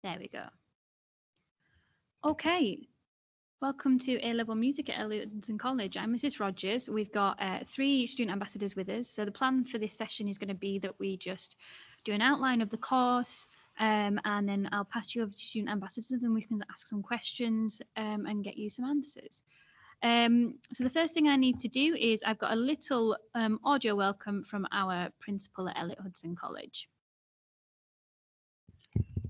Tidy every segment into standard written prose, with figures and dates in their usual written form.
There we go. Okay, welcome to A-Level Music at Elliott Hudson College. I'm Mrs. Rogers. We've got 3 student ambassadors with us. So the plan for this session is going to be that we just do an outline of the course, and then I'll pass you over to student ambassadors and we can ask some questions and get you some answers. So the first thing I need to do is I've got a little audio welcome from our principal at Elliott Hudson College.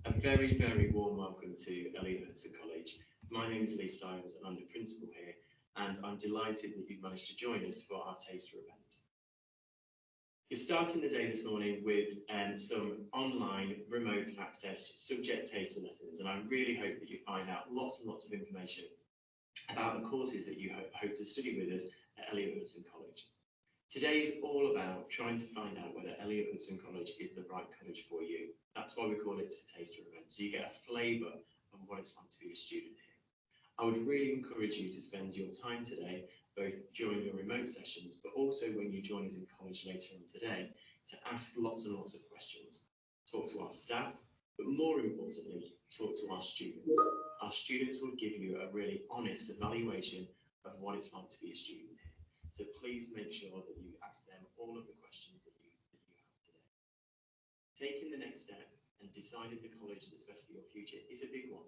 A very, very warm welcome to Elliott Hudson College. My name is Lee Styles and I'm the principal here, and I'm delighted that you've managed to join us for our taster event. You're starting the day this morning with some online remote access subject taster lessons, and I really hope that you find out lots and lots of information about the courses that you hope to study with us at Elliott Hudson College. Today is all about trying to find out whether Elliott Hudson College is the right college for you. That's why we call it a taster event, so you get a flavour of what it's like to be a student here. I would really encourage you to spend your time today, both during your remote sessions, but also when you join us in college later on today, to ask lots and lots of questions. Talk to our staff, but more importantly, talk to our students. Our students will give you a really honest evaluation of what it's like to be a student here. So please make sure that you ask them all of the questions that you have today. Taking the next step and deciding the college that's best for your future is a big one.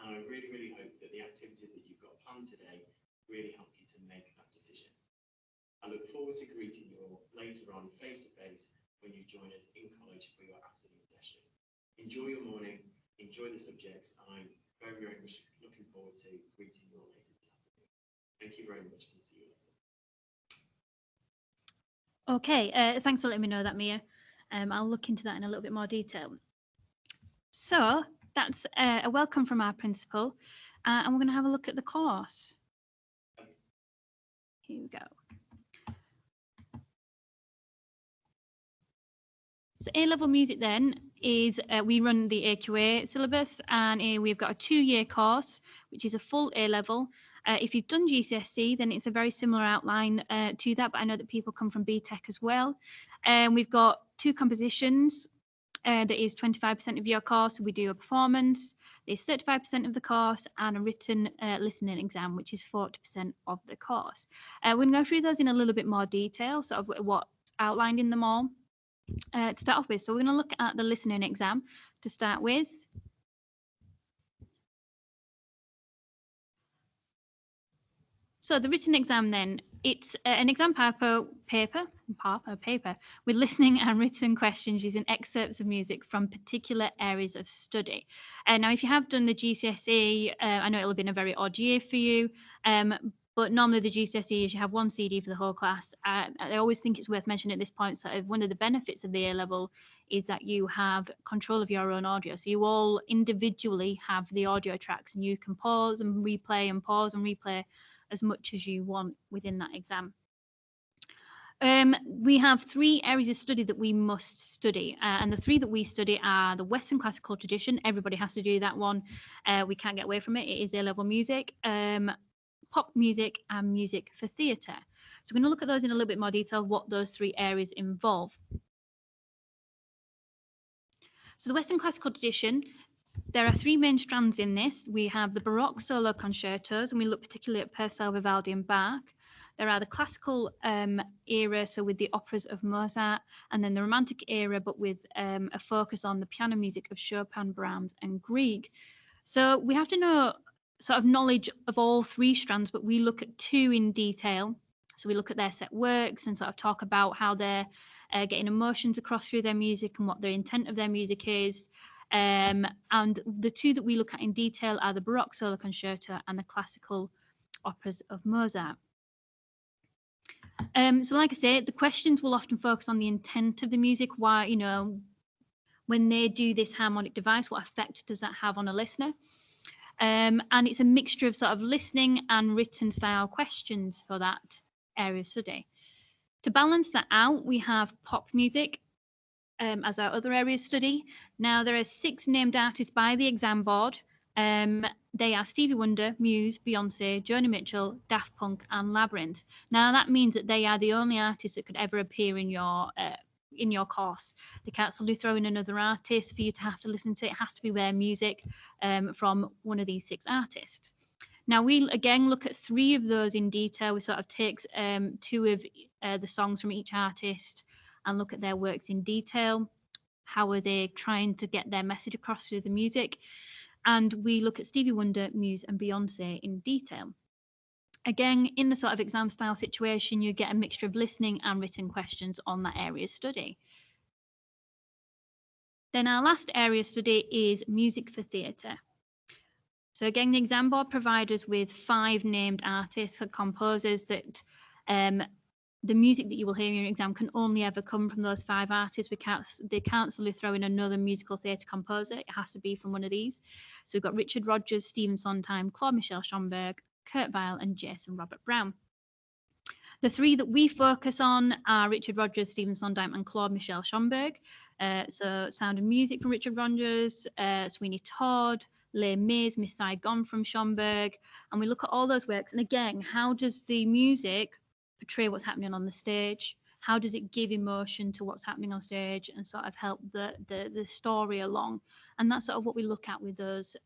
And I really, really hope that the activities that you've got planned today really help you to make that decision. I look forward to greeting you all later on face-to-face when you join us in college for your afternoon session. Enjoy your morning, enjoy the subjects, and I'm very, very much looking forward to greeting you all later this afternoon. Thank you very much, and see you later. Okay, thanks for letting me know that, Mia. I'll look into that in a little bit more detail. So that's a welcome from our principal, and we're going to have a look at the course. Here we go. So A-Level Music then is, we run the AQA syllabus, and we've got a 2-year course, which is a full A-Level. If you've done GCSE, then it's a very similar outline to that, but I know that people come from BTEC as well. We've got 2 compositions. That is 25% of your course. We do a performance, there's 35% of the course, and a written listening exam, which is 40% of the course. We're going to go through those in a little bit more detail, sort of what's outlined in them all to start off with. So we're going to look at the listening exam to start with. So the written exam then, it's an exam paper with listening and written questions using excerpts of music from particular areas of study. Now, if you have done the GCSE, I know it'll have been a very odd year for you, but normally the GCSE is you have 1 CD for the whole class. I always think it's worth mentioning at this point, so one of the benefits of the A-Level is that you have control of your own audio. So you all individually have the audio tracks, and you can pause and replay and pause and replay as much as you want within that exam. We have 3 areas of study that we must study, and the 3 that we study are the Western classical tradition. Everybody has to do that one. We can't get away from it. It is A-Level music, pop music, and music for theatre. So we're going to look at those in a little bit more detail, what those 3 areas involve. So the Western classical tradition, there are 3 main strands in this. We have the Baroque solo concertos, and we look particularly at Purcell, Vivaldi, and Bach. There are the classical era, so with the operas of Mozart, and then the Romantic era, but with a focus on the piano music of Chopin, Brahms, and Grieg. So we have to know sort of knowledge of all 3 strands, but we look at 2 in detail. So we look at their set works and sort of talk about how they're getting emotions across through their music and what the intent of their music is. And the 2 that we look at in detail are the Baroque solo concerto and the classical operas of Mozart. So like I say, the questions will often focus on the intent of the music. Why, you know, when they do this harmonic device, what effect does that have on a listener? And it's a mixture of sort of listening and written style questions for that area of study. To balance that out, we have pop music as our other area of study. Now, there are 6 named artists by the exam board. They are Stevie Wonder, Muse, Beyonce, Joni Mitchell, Daft Punk, and Labyrinth. Now, that means that they are the only artists that could ever appear in your in your course. They can't suddenly throw in another artist for you to have to listen to. It has to be their music from one of these 6 artists. Now, we again look at 3 of those in detail. We sort of take 2 of the songs from each artist and look at their works in detail. How are they trying to get their message across through the music? And we look at Stevie Wonder, Muse and Beyonce in detail. Again, in the sort of exam style situation, you get a mixture of listening and written questions on that area of study. Then our last area of study is music for theatre. So again, the exam board provides us with 5 named artists or composers that the music that you will hear in your exam can only ever come from those 5 artists. They can't suddenly throw in another musical theatre composer. It has to be from one of these. So we've got Richard Rodgers, Stephen Sondheim, Claude Michel Schomburg, Kurt Weill and Jason Robert Brown. The 3 that we focus on are Richard Rodgers, Stephen Sondheim and Claude Michel Schomburg. So Sound and Music from Richard Rodgers, Sweeney Todd, Les Mis, Miss Saigon from Schomburg. And we look at all those works. And again, how does the music portray what's happening on the stage? How does it give emotion to what's happening on stage and sort of help the story along? And that's sort of what we look at with those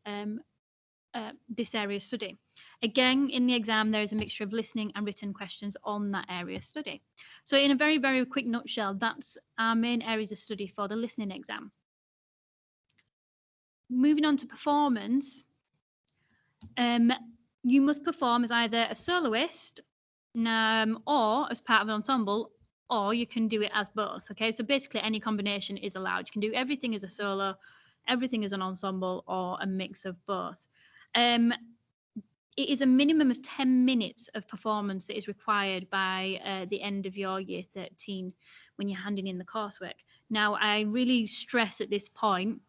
this area of study. Again, in the exam, there is a mixture of listening and written questions on that area of study. So in a very, very quick nutshell, that's our main areas of study for the listening exam. Moving on to performance, you must perform as either a soloist or as part of an ensemble, or you can do it as both. Okay, so basically any combination is allowed. You can do everything as a solo, everything as an ensemble, or a mix of both. It is a minimum of 10 minutes of performance that is required by the end of your year 13 when you're handing in the coursework. Now, I really stress at this point,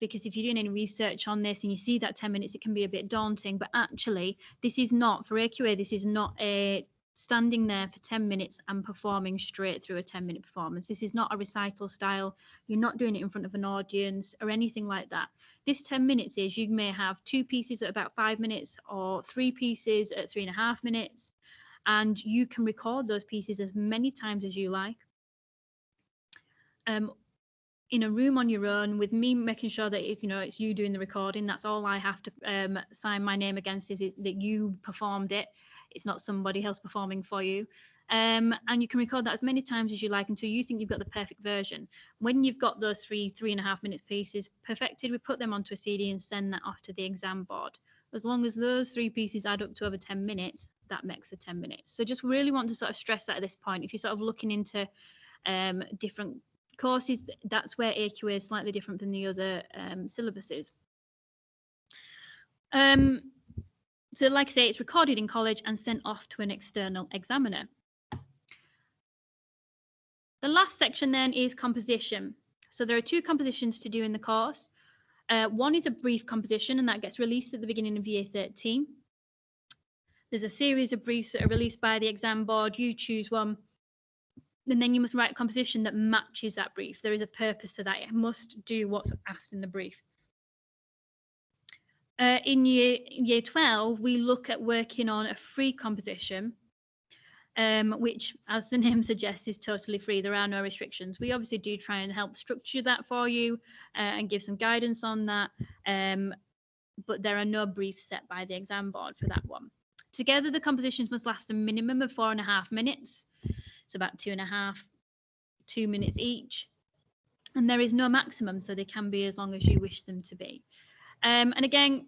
because if you're doing any research on this and you see that 10 minutes, it can be a bit daunting, but actually this is not, for AQA, this is not a standing there for 10 minutes and performing straight through a 10-minute performance. This is not a recital style. You're not doing it in front of an audience or anything like that. This 10 minutes is, you may have 2 pieces at about 5 minutes or 3 pieces at 3.5 minutes, and you can record those pieces as many times as you like. In a room on your own, with me making sure that it's you doing the recording. That's all I have to sign my name against, is that you performed it. It's not somebody else performing for you. And you can record that as many times as you like until you think you've got the perfect version. When you've got those 3.5 minutes pieces perfected, we put them onto a CD and send that off to the exam board. As long as those 3 pieces add up to over 10 minutes, that makes the 10 minutes. So just really want to sort of stress that at this point. If you're sort of looking into different courses, that's where AQA is slightly different than the other syllabuses. So like I say, it's recorded in college and sent off to an external examiner. The last section then is composition. So there are 2 compositions to do in the course. One is a brief composition, and that gets released at the beginning of year 13. There's a series of briefs that are released by the exam board. You choose one, and then you must write a composition that matches that brief. There is a purpose to that. It must do what's asked in the brief. In year 12, we look at working on a free composition, which, as the name suggests, is totally free. There are no restrictions. We obviously do try and help structure that for you and give some guidance on that, but there are no briefs set by the exam board for that one. Together, the compositions must last a minimum of 4.5 minutes. It's about 2 minutes each. And there is no maximum, so they can be as long as you wish them to be. And again,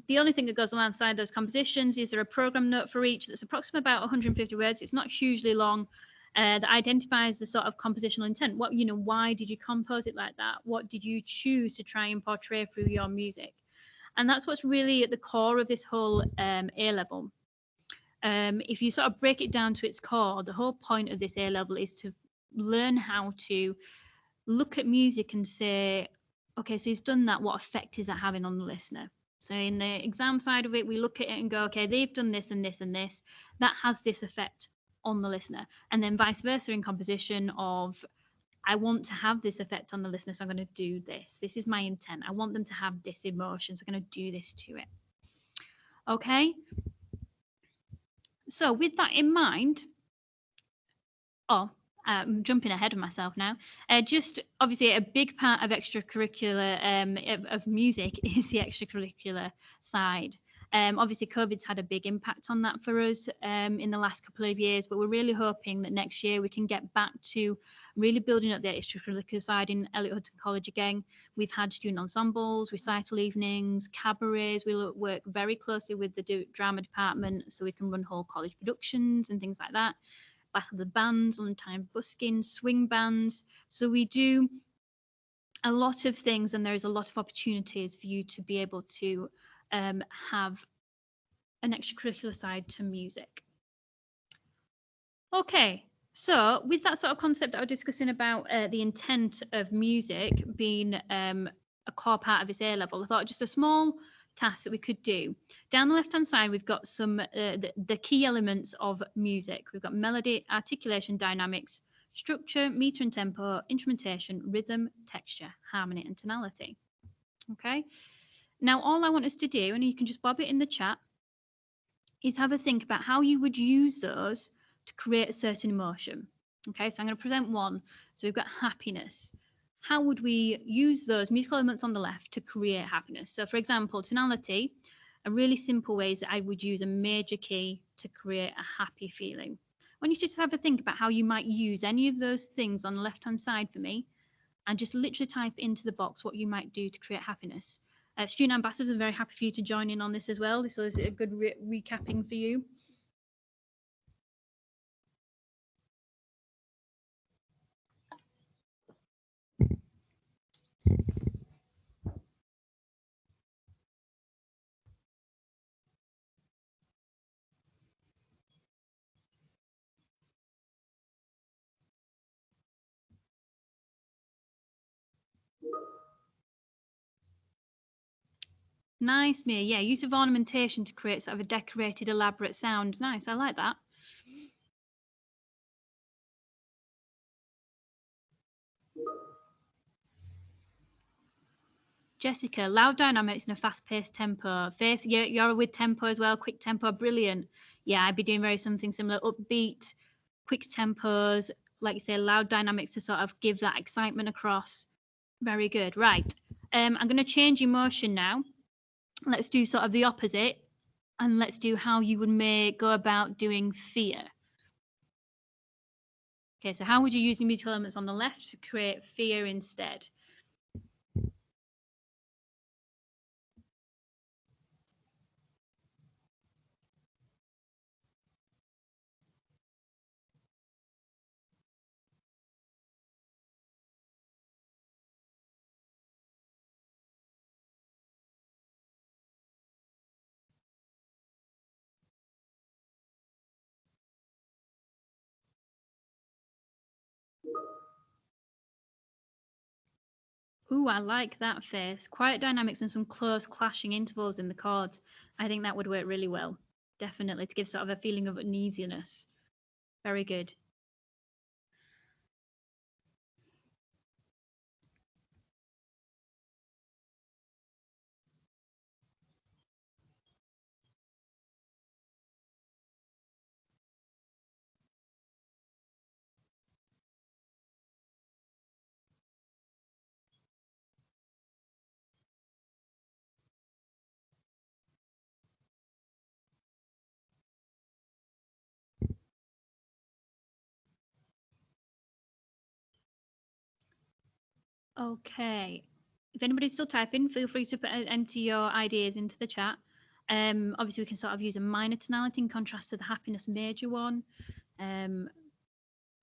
the only thing that goes alongside those compositions is there a program note for each that's approximately about 150 words. It's not hugely long, that identifies the sort of compositional intent. Why did you compose it like that? What did you choose to try and portray through your music? And that's what's really at the core of this whole A-level. If you sort of break it down to its core, the whole point of this A-level is to learn how to look at music and say, okay, so he's done that. What effect is that having on the listener? So in the exam side of it, we look at it and go, okay, they've done this and this and this. That has this effect on the listener. And then vice versa in composition of, I want to have this effect on the listener, so I'm going to do this. This is my intent. I want them to have this emotion, so I'm going to do this to it. Okay? So with that in mind, I'm jumping ahead of myself now. Just obviously a big part of extracurricular of music is the extracurricular side. Obviously, COVID's had a big impact on that for us in the last couple of years, but we're really hoping that next year we can get back to really building up the extracurricular side in Elliot Hudson College again. We've had student ensembles, recital evenings, cabarets. We work very closely with the drama department so we can run whole college productions and things like that. Battle of the Bands, on-time busking, swing bands. So we do a lot of things, and there's a lot of opportunities for you to be able to have an extracurricular side to music. Okay, so with that sort of concept that I was discussing about the intent of music being a core part of this A level, I thought just a small task that we could do. Down the left-hand side, we've got some the key elements of music. We've got melody, articulation, dynamics, structure, meter and tempo, instrumentation, rhythm, texture, harmony, and tonality. Okay. Now, all I want us to do, and you can just bob it in the chat, is have a think about how you would use those to create a certain emotion. Okay, so I'm going to present one. So we've got happiness. How would we use those musical elements on the left to create happiness? So for example, tonality, a really simple way is that I would use a major key to create a happy feeling. I want you to just have a think about how you might use any of those things on the left-hand side for me, and just literally type into the box what you might do to create happiness. Student ambassadors are very happy for you to join in on this as well. This is a good recapping for you. Nice, Mia. Yeah, use of ornamentation to create sort of a decorated, elaborate sound. Nice, I like that. Jessica, loud dynamics in a fast-paced tempo. Faith, you're with tempo as well, quick tempo, brilliant. Yeah, I'd be doing something similar, upbeat, quick tempos, like you say, loud dynamics to sort of give that excitement across. Very good. Right. I'm going to change emotion now. Let's do sort of the opposite, and let's do how you would go about doing fear. Okay, so how would you use the musical elements on the left to create fear instead? Ooh, I like that, Faith. Quiet dynamics and some close clashing intervals in the chords. I think that would work really well, definitely, to give sort of a feeling of uneasiness. Very good. Okay. If anybody's still typing, feel free to enter your ideas into the chat. Obviously, we can sort of use a minor tonality in contrast to the happiness major one.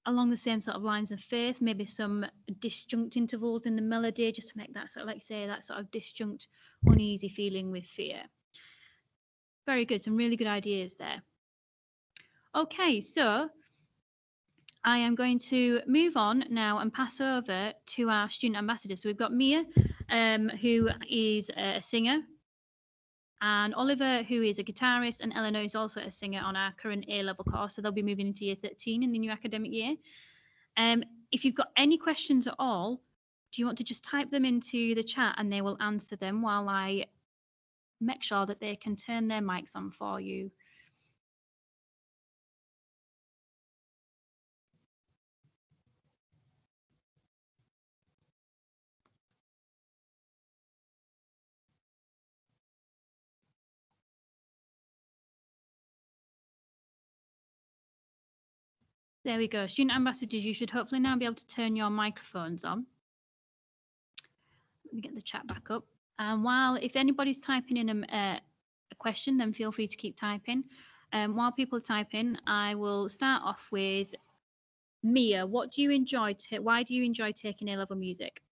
Along the same sort of lines of Faith, maybe some disjunct intervals in the melody, just to make that sort of, like you say, that sort of disjunct, uneasy feeling with fear. Very good. Some really good ideas there. Okay, so I am going to move on now and pass over to our student ambassador. So we've got Mia, who is a singer, and Oliver, who is a guitarist, and Eleanor is also a singer on our current A-level course. So they'll be moving into year 13 in the new academic year. If you've got any questions at all, do you want to just type them into the chat and they will answer them while I make sure that they can turn their mics on for you. There we go. Student ambassadors, you should hopefully now be able to turn your microphones on. Let me get the chat back up. And while, if anybody's typing in a question, then feel free to keep typing. While people are typing, I will start off with Mia. What do you enjoy? Why do you enjoy taking A-level music?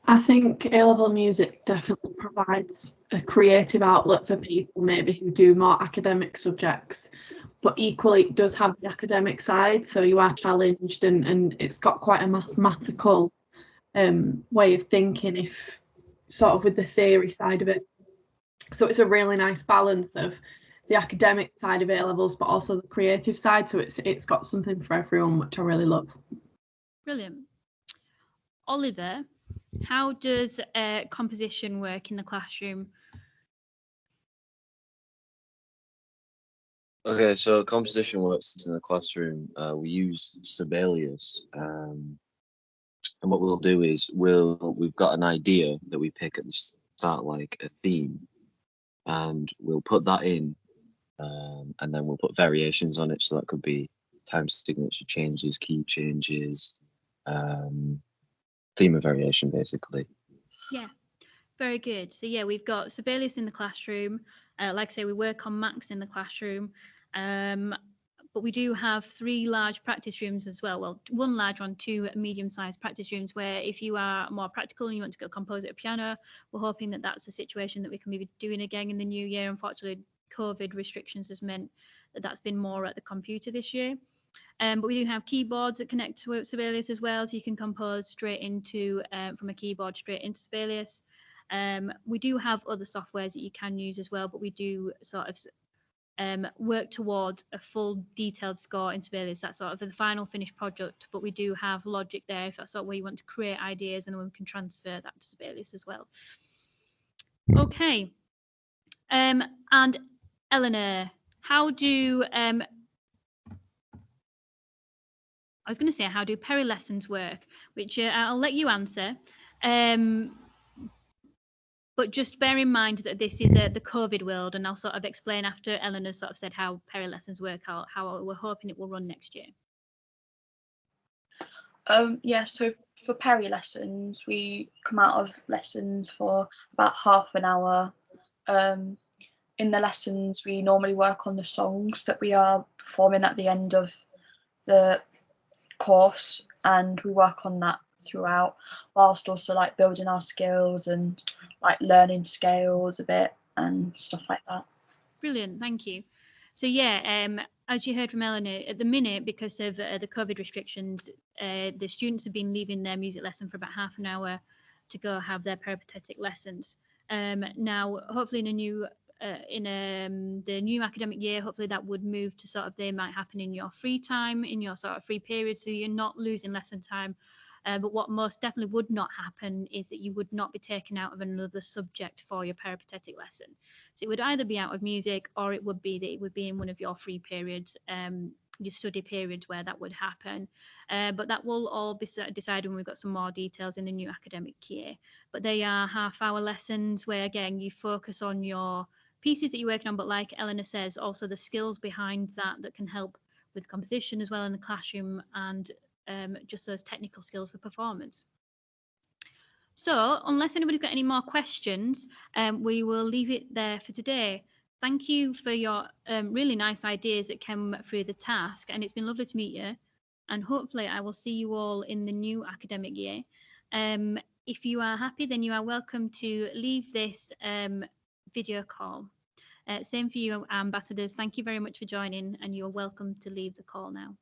I think A-level music definitely provides a creative outlet for people maybe who do more academic subjects, but equally it does have the academic side, so you are challenged and it's got quite a mathematical way of thinking, if sort of with the theory side of it. So it's a really nice balance of the academic side of A-levels, but also the creative side, so it's got something for everyone, which I really love. Brilliant. Oliver, how does composition work in the classroom? Okay, so composition works in the classroom. We use Sibelius, and what we'll do is we've got an idea that we pick at the start, like a theme, and we'll put that in, and then we'll put variations on it. So that could be time signature changes, key changes, theme of variation, basically. Yeah, very good. So yeah, we've got Sibelius in the classroom. Like I say, we work on Max in the classroom. But we do have 3 large practice rooms as well. Well, 1 large one, 2 medium-sized practice rooms, where if you are more practical and you want to go compose at a piano, we're hoping that that's a situation that we can be doing again in the new year. Unfortunately, COVID restrictions has meant that that's been more at the computer this year. But we do have keyboards that connect to Sibelius as well, so you can compose straight into from a keyboard straight into Sibelius. We do have other softwares that you can use as well, but we do sort of work towards a full detailed score in Sibelius. That's sort of the final finished project, but we do have Logic there if that's sort of where you want to create ideas, and then we can transfer that to Sibelius as well. Okay. And Eleanor, how do I was going to say, how do Perry lessons work? Which I'll let you answer. But just bear in mind that this is the COVID world, and I'll sort of explain after Eleanor sort of said how Perry lessons work, how we're hoping it will run next year. Yeah, so for Perry lessons, we come out of lessons for about half an hour. In the lessons, we normally work on the songs that we are performing at the end of the course, and we work on that throughout, whilst also like building our skills and like learning scales a bit and stuff like that. Brilliant, thank you. So yeah, as you heard from Eleanor, at the minute, because of the COVID restrictions, the students have been leaving their music lesson for about half an hour to go have their peripatetic lessons. Now, hopefully in the new academic year, hopefully that would move to sort of, they might happen in your free time, in your sort of free period, so you're not losing lesson time. But what most definitely would not happen is that you would not be taken out of another subject for your peripatetic lesson. So it would either be out of music, or it would be that it would be in one of your free periods, your study periods where that would happen. But that will all be decided when we've got some more details in the new academic year. But they are half-hour lessons where, again, you focus on your pieces that you're working on, but like Eleanor says, also the skills behind that can help with composition as well in the classroom, and just those technical skills for performance. So unless anybody's got any more questions, we will leave it there for today. Thank you for your really nice ideas that came through the task, and it's been lovely to meet you, and hopefully I will see you all in the new academic year. If you are happy, then you are welcome to leave this video call. Same for you, ambassadors. Thank you very much for joining, and you're welcome to leave the call now.